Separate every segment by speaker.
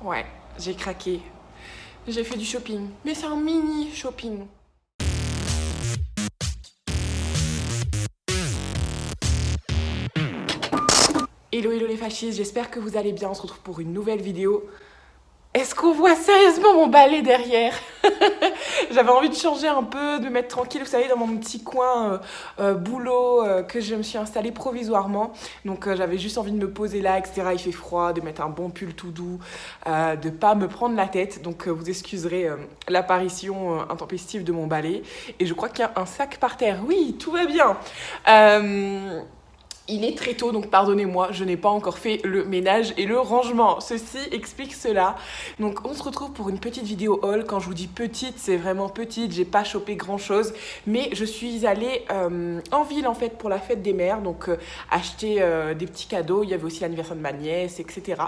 Speaker 1: Ouais, j'ai craqué. J'ai fait du shopping, mais c'est un mini shopping. Hello, hello les fascistes, j'espère que vous allez bien. On se retrouve pour une nouvelle vidéo. Est-ce qu'on voit sérieusement mon balai derrière? J'avais envie de changer un peu, de me mettre tranquille, vous savez, dans mon petit coin boulot que je me suis installée provisoirement. Donc j'avais juste envie de me poser là, etc. Il fait froid, de mettre un bon pull tout doux, de pas me prendre la tête. Donc vous excuserez l'apparition intempestive de mon balai. Et je crois qu'il y a un sac par terre. Oui, tout va bien. Il est très tôt, donc pardonnez-moi, je n'ai pas encore fait le ménage et le rangement. Ceci explique cela. Donc on se retrouve pour une petite vidéo haul. Quand je vous dis petite, c'est vraiment petite. J'ai pas chopé grand chose, mais je suis allée en ville en fait pour la fête des mères. Donc acheter des petits cadeaux. Il y avait aussi l'anniversaire de ma nièce, etc.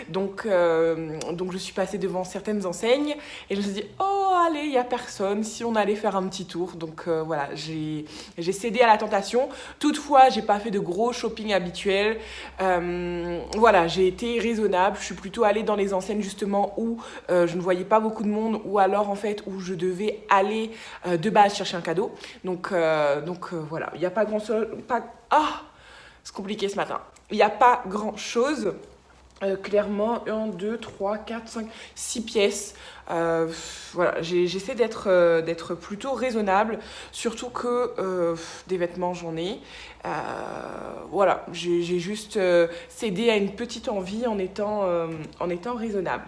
Speaker 1: Donc je suis passée devant certaines enseignes et je me suis dit oh allez, il y a personne. Si on allait faire un petit tour. Donc voilà, j'ai cédé à la tentation. Toutefois, j'ai pas fait de gros shopping habituel. Voilà, j'ai été raisonnable. Je suis plutôt allée dans les enseignes justement où je ne voyais pas beaucoup de monde ou alors en fait où je devais aller de base chercher un cadeau. Donc voilà, il n'y a pas grand chose. Ah, c'est compliqué ce matin. Il n'y a pas grand chose. Clairement, 1, 2, 3, 4, 5, 6 pièces. Voilà, j'essaie d'être plutôt raisonnable, surtout que des vêtements j'en ai. Voilà, j'ai juste cédé à une petite envie en étant raisonnable.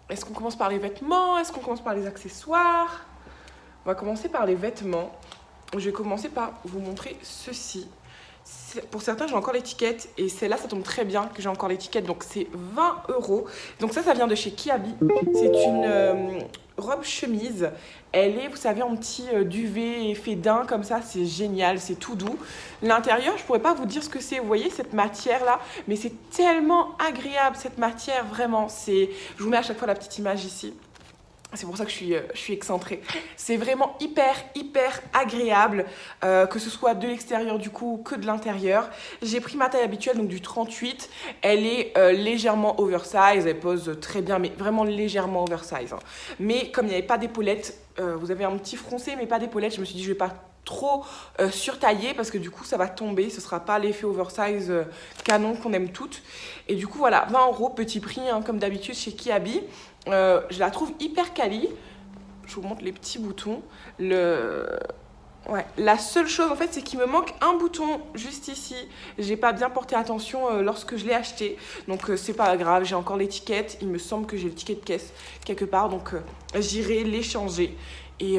Speaker 1: Est-ce qu'on commence par les vêtements? Est-ce qu'on commence par les accessoires? On va commencer par les vêtements. Je vais commencer par vous montrer ceci. Pour certains, j'ai encore l'étiquette et celle-là, ça tombe très bien que j'ai encore l'étiquette. Donc, c'est 20 €. Donc, ça vient de chez Kiabi. C'est une robe chemise. Elle est, vous savez, en petit duvet effet daim comme ça. C'est génial, c'est tout doux. L'intérieur, je pourrais pas vous dire ce que c'est. Vous voyez cette matière-là? Mais c'est tellement agréable, cette matière, vraiment. Je vous mets à chaque fois la petite image ici. C'est pour ça que je suis excentrée. C'est vraiment hyper agréable, que ce soit de l'extérieur du coup que de l'intérieur. J'ai pris ma taille habituelle, donc du 38. Elle est légèrement oversize, elle pose très bien, mais vraiment légèrement oversize. Hein. Mais comme il n'y avait pas d'épaulettes, vous avez un petit froncé, mais pas d'épaulettes, je me suis dit je vais pas trop surtailler parce que du coup ça va tomber, ce sera pas l'effet oversize canon qu'on aime toutes. Et du coup voilà, 20 €, petit prix, hein, comme d'habitude chez Kiabi. Je la trouve hyper quali. Je vous montre les petits boutons. Ouais. La seule chose en fait, c'est qu'il me manque un bouton juste ici. J'ai pas bien porté attention lorsque je l'ai acheté. Donc c'est pas grave, j'ai encore l'étiquette. Il me semble que j'ai le ticket de caisse quelque part. Donc j'irai l'échanger. Et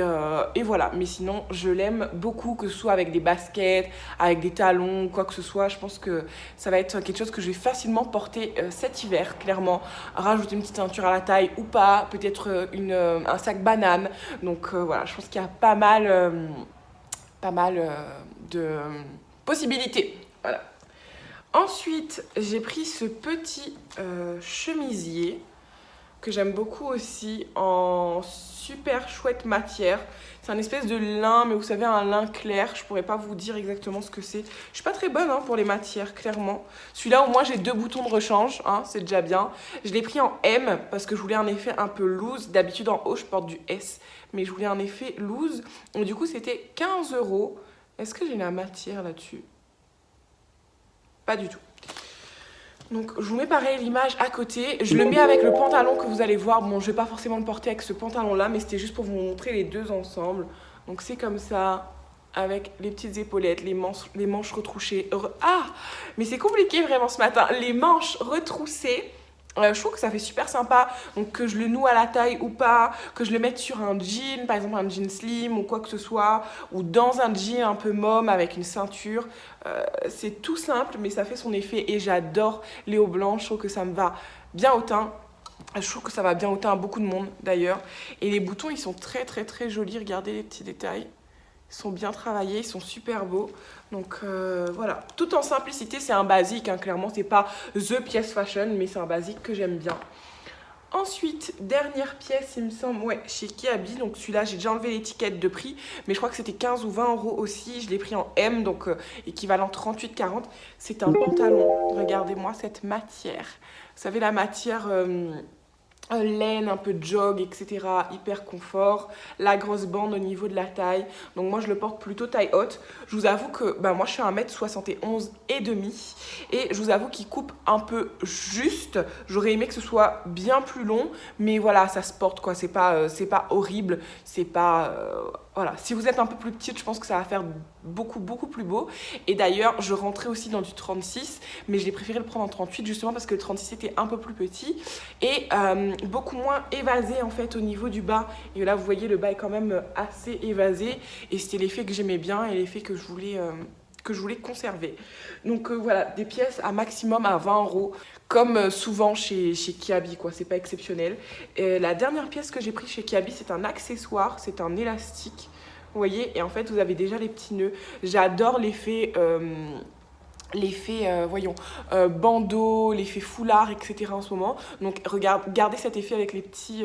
Speaker 1: voilà, mais sinon je l'aime beaucoup, que ce soit avec des baskets, avec des talons, quoi que ce soit. Je pense que ça va être quelque chose que je vais facilement porter cet hiver, clairement. Rajouter une petite ceinture à la taille ou pas, peut-être un sac banane. Donc voilà, je pense qu'il y a pas mal de possibilités. Voilà. Ensuite, j'ai pris ce petit chemisier que j'aime beaucoup aussi, en super chouette matière. C'est un espèce de lin, mais vous savez, un lin clair. Je pourrais pas vous dire exactement ce que c'est. Je suis pas très bonne pour les matières, clairement. Celui-là, au moins, j'ai 2 boutons de rechange, hein, c'est déjà bien. Je l'ai pris en M parce que je voulais un effet un peu loose. D'habitude, en haut, je porte du S, mais je voulais un effet loose. Donc, du coup, c'était 15 €. Est-ce que j'ai la matière là-dessus? Pas du tout. Donc je vous mets pareil l'image à côté, je le mets avec le pantalon que vous allez voir. Bon, je vais pas forcément le porter avec ce pantalon là, mais c'était juste pour vous montrer les deux ensemble. Donc c'est comme ça, avec les petites épaulettes, les manches retroussées. Ah, mais c'est compliqué vraiment ce matin, les manches retroussées. Je trouve que ça fait super sympa, donc que je le noue à la taille ou pas, que je le mette sur un jean, par exemple un jean slim ou quoi que ce soit, ou dans un jean un peu môme avec une ceinture. C'est tout simple, mais ça fait son effet et j'adore les hauts blancs. Je trouve que ça me va bien au teint. Je trouve que ça va bien au teint à beaucoup de monde d'ailleurs. Et les boutons, ils sont très jolis. Regardez les petits détails. Ils sont bien travaillés, ils sont super beaux. Donc voilà, tout en simplicité, c'est un basique, hein, clairement, c'est pas the pièce fashion, mais c'est un basique que j'aime bien. Ensuite, dernière pièce, il me semble, ouais, chez Kiabi. Donc celui-là, j'ai déjà enlevé l'étiquette de prix, mais je crois que c'était 15 ou 20 € aussi. Je l'ai pris en M, donc équivalent 38,40. C'est un pantalon. Regardez-moi cette matière. Vous savez, la matière laine, un peu de jog, etc. Hyper confort. La grosse bande au niveau de la taille. Donc moi, je le porte plutôt taille haute. Je vous avoue que moi, je suis 1m71 et demi. Et je vous avoue qu'il coupe un peu juste. J'aurais aimé que ce soit bien plus long. Mais voilà, ça se porte, quoi. C'est pas horrible. C'est pas... voilà. Si vous êtes un peu plus petite, je pense que ça va faire beaucoup, beaucoup plus beau. Et d'ailleurs, je rentrais aussi dans du 36. Mais j'ai préféré le prendre en 38, justement parce que le 36 était un peu plus petit. Et beaucoup moins évasé en fait au niveau du bas. Et là, vous voyez, le bas est quand même assez évasé. Et c'était l'effet que j'aimais bien et l'effet que je voulais conserver. Donc voilà, des pièces à maximum à 20 €, comme souvent chez Kiabi, quoi. C'est pas exceptionnel. Et la dernière pièce que j'ai pris chez Kiabi, c'est un accessoire, c'est un élastique. Vous voyez, et en fait, vous avez déjà les petits nœuds. J'adore l'effet... voyons, bandeau, l'effet foulard, etc. en ce moment. Donc regardez cet effet avec les petits...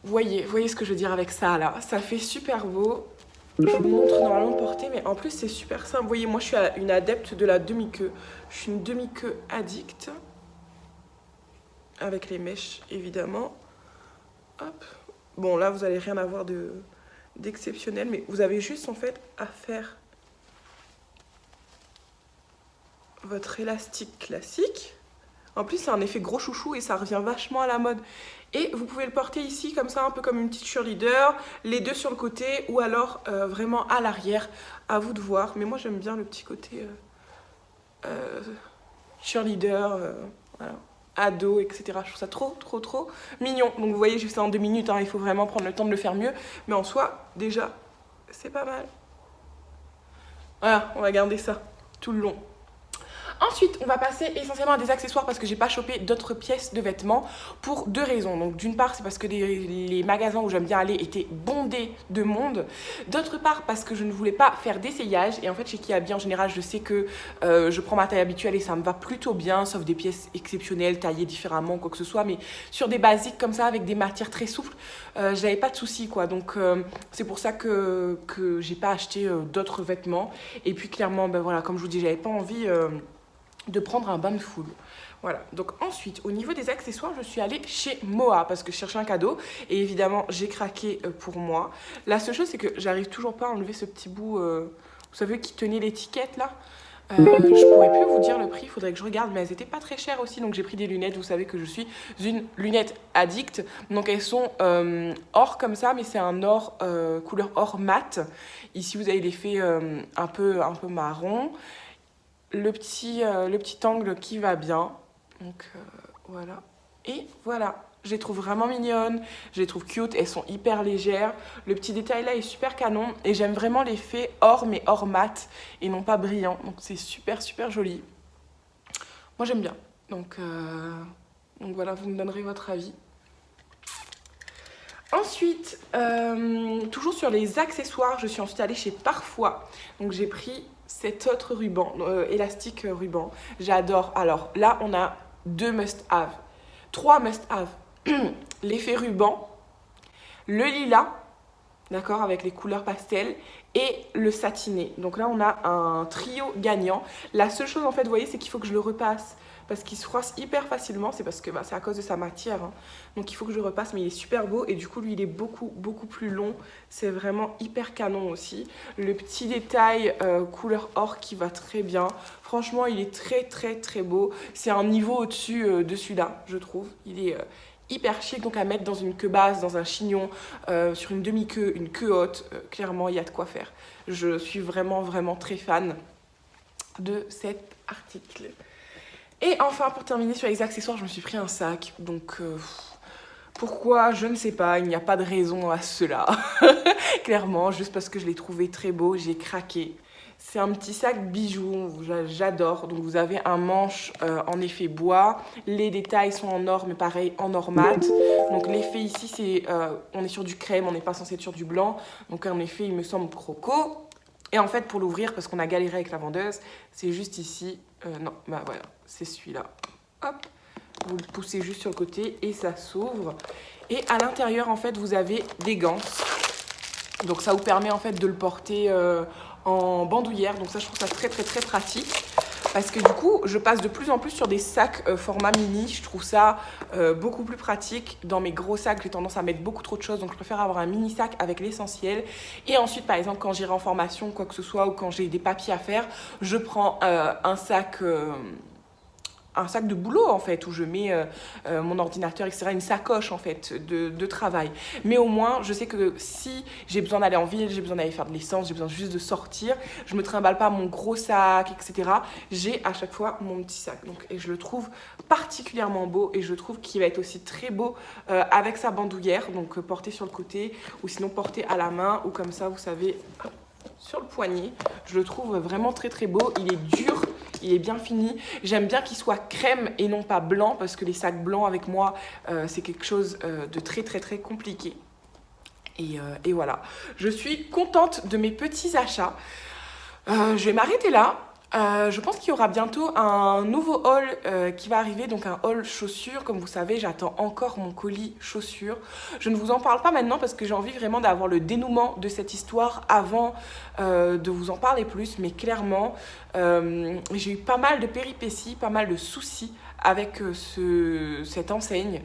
Speaker 1: voyez ce que je veux dire avec ça là. Ça fait super beau. Je vous montre normalement de portée, mais en plus c'est super simple. Vous voyez, moi je suis une adepte de la demi-queue. Je suis une demi-queue addict. Avec les mèches évidemment. Hop. Bon là vous allez rien avoir d'exceptionnel, mais vous avez juste en fait à faire votre élastique classique. En plus, c'est un effet gros chouchou et ça revient vachement à la mode. Et vous pouvez le porter ici, comme ça, un peu comme une petite cheerleader, les deux sur le côté ou alors vraiment à l'arrière. À vous de voir. Mais moi, j'aime bien le petit côté cheerleader, voilà, ado, etc. Je trouve ça trop, trop, trop mignon. Donc, vous voyez, j'ai fait ça en 2 minutes. Hein, il faut vraiment prendre le temps de le faire mieux. Mais en soi, déjà, c'est pas mal. Voilà, on va garder ça tout le long. Ensuite, on va passer essentiellement à des accessoires parce que j'ai pas chopé d'autres pièces de vêtements pour 2 raisons. Donc d'une part, c'est parce que les magasins où j'aime bien aller étaient bondés de monde. D'autre part, parce que je ne voulais pas faire d'essayage. Et en fait, chez Kiabi, en général, je sais que je prends ma taille habituelle et ça me va plutôt bien, sauf des pièces exceptionnelles, taillées différemment, quoi que ce soit. Mais sur des basiques comme ça, avec des matières très souples, j'avais pas de soucis, quoi. Donc c'est pour ça que j'ai pas acheté d'autres vêtements. Et puis clairement, voilà, comme je vous dis, j'avais pas envie... de prendre un bain de foule. Voilà, donc ensuite, au niveau des accessoires, je suis allée chez Moa parce que je cherchais un cadeau et évidemment, j'ai craqué pour moi. La seule chose, c'est que j'arrive toujours pas à enlever ce petit bout, vous savez, qui tenait l'étiquette là. Je pourrais plus vous dire le prix, il faudrait que je regarde, mais elles étaient pas très chères aussi, donc j'ai pris des lunettes. Vous savez que je suis une lunette addict, donc elles sont or comme ça, mais c'est un or couleur or mat. Ici, vous avez l'effet un peu marron. Le petit angle qui va bien. Donc voilà. Et voilà. Je les trouve vraiment mignonnes. Je les trouve cute. Elles sont hyper légères. Le petit détail là est super canon. Et j'aime vraiment l'effet or, mais or mat. Et non pas brillant. Donc c'est super, super joli. Moi j'aime bien. Donc voilà, vous me donnerez votre avis. Ensuite, toujours sur les accessoires, je suis ensuite allée chez Parfois. Donc j'ai pris cet autre ruban, élastique ruban. J'adore. Alors là, on a 2 must-have. 3 must-have. L'effet ruban, le lilas, d'accord, avec les couleurs pastel, et le satiné. Donc là, on a un trio gagnant. La seule chose, en fait, vous voyez, c'est qu'il faut que je le repasse. Parce qu'il se froisse hyper facilement, c'est parce que c'est à cause de sa matière. Hein. Donc il faut que je le repasse, mais il est super beau. Et du coup, lui, il est beaucoup, beaucoup plus long. C'est vraiment hyper canon aussi. Le petit détail couleur or qui va très bien. Franchement, il est très, très, très beau. C'est un niveau au-dessus de celui-là, je trouve. Il est hyper chic, donc à mettre dans une queue basse, dans un chignon, sur une demi-queue, une queue haute. Clairement, il y a de quoi faire. Je suis vraiment, vraiment très fan de cet article. Et enfin, pour terminer sur les accessoires, je me suis pris un sac. Donc, pourquoi? Je ne sais pas. Il n'y a pas de raison à cela. Clairement, juste parce que je l'ai trouvé très beau, j'ai craqué. C'est un petit sac bijoux, j'adore. Donc, vous avez un manche en effet bois. Les détails sont en or, mais pareil, en or mat. Donc, l'effet ici, c'est on est sur du crème, on n'est pas censé être sur du blanc. Donc, en effet, il me semble croco. Et en fait, pour l'ouvrir, parce qu'on a galéré avec la vendeuse, c'est juste ici. Non, voilà, c'est celui-là. Hop, vous le poussez juste sur le côté et ça s'ouvre. Et à l'intérieur, en fait, vous avez des gants. Donc ça vous permet en fait de le porter en bandoulière. Donc ça, je trouve ça très très très pratique. Parce que du coup, je passe de plus en plus sur des sacs format mini. Je trouve ça beaucoup plus pratique. Dans mes gros sacs, j'ai tendance à mettre beaucoup trop de choses. Donc je préfère avoir un mini sac avec l'essentiel. Et ensuite, par exemple, quand j'irai en formation, quoi que ce soit, ou quand j'ai des papiers à faire, je prends un sac de boulot en fait, où je mets mon ordinateur, etc. Une sacoche en fait de travail. Mais au moins, je sais que si j'ai besoin d'aller en ville, j'ai besoin d'aller faire de l'essence, j'ai besoin juste de sortir, je me trimballe pas mon gros sac, etc. J'ai à chaque fois mon petit sac. Donc, et je le trouve particulièrement beau et je trouve qu'il va être aussi très beau avec sa bandoulière, donc porté sur le côté ou sinon porté à la main ou comme ça, vous savez, sur le poignet. Je le trouve vraiment très très beau. Il est dur. Il est bien fini. J'aime bien qu'il soit crème et non pas blanc parce que les sacs blancs avec moi, c'est quelque chose de très très très compliqué. Et voilà. Je suis contente de mes petits achats. Je vais m'arrêter là. Je pense qu'il y aura bientôt un nouveau haul qui va arriver, donc un haul chaussures. Comme vous savez, j'attends encore mon colis chaussures. Je ne vous en parle pas maintenant parce que j'ai envie vraiment d'avoir le dénouement de cette histoire avant de vous en parler plus. Mais clairement, j'ai eu pas mal de péripéties, pas mal de soucis avec cette enseigne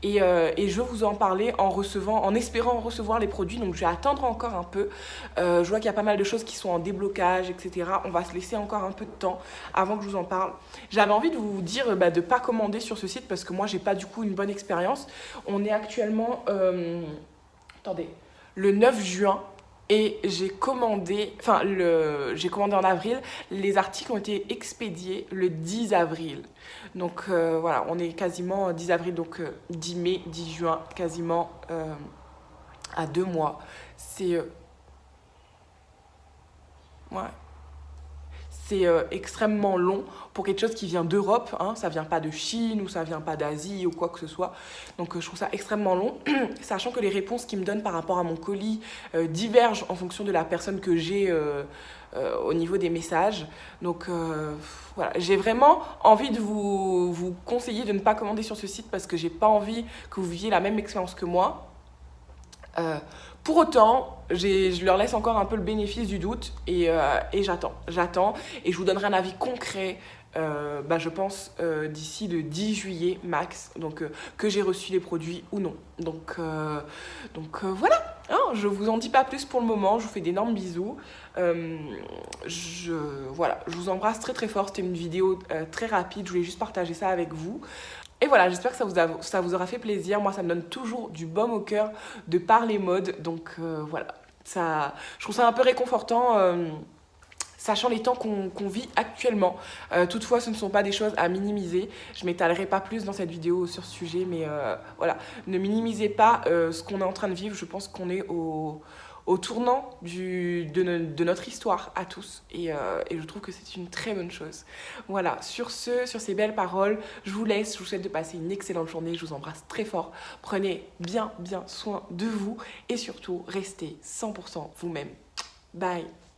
Speaker 1: et je vais vous en parler en espérant recevoir les produits. Donc je vais attendre encore un peu. Je vois qu'il y a pas mal de choses qui sont en déblocage, etc. On va se laisser encore un peu de temps avant que je vous en parle. J'avais envie de vous dire de ne pas commander sur ce site parce que moi j'ai pas du coup une bonne expérience. On est actuellement le 9 juin. Et j'ai commandé en avril, les articles ont été expédiés le 10 avril. Donc voilà, on est quasiment 10 avril, donc 10 mai, 10 juin, quasiment à 2 mois. C'est extrêmement long pour quelque chose qui vient d'Europe, hein. Ça vient pas de Chine ou ça vient pas d'Asie ou quoi que ce soit. Donc je trouve ça extrêmement long, sachant que les réponses qu'ils me donnent par rapport à mon colis divergent en fonction de la personne que j'ai au niveau des messages. Donc voilà, j'ai vraiment envie de vous conseiller de ne pas commander sur ce site parce que j'ai pas envie que vous viviez la même expérience que moi. Pour autant, je leur laisse encore un peu le bénéfice du doute et j'attends et je vous donnerai un avis concret, je pense d'ici le 10 juillet max, donc que j'ai reçu les produits ou non. Donc voilà, hein, je vous en dis pas plus pour le moment, je vous fais d'énormes bisous. Je vous embrasse très très fort, c'était une vidéo très rapide, je voulais juste partager ça avec vous. Et voilà, j'espère que ça vous aura fait plaisir. Moi, ça me donne toujours du baume au cœur de parler mode. Donc voilà, je trouve ça un peu réconfortant, sachant les temps qu'on vit actuellement. Toutefois, ce ne sont pas des choses à minimiser. Je ne m'étalerai pas plus dans cette vidéo sur ce sujet, mais voilà, ne minimisez pas ce qu'on est en train de vivre. Je pense qu'on est au tournant de notre histoire à tous et je trouve que c'est une très bonne chose. Voilà, sur ces belles paroles, je vous laisse, je vous souhaite de passer une excellente journée, je vous embrasse très fort, prenez bien soin de vous et surtout restez 100% vous-même. Bye.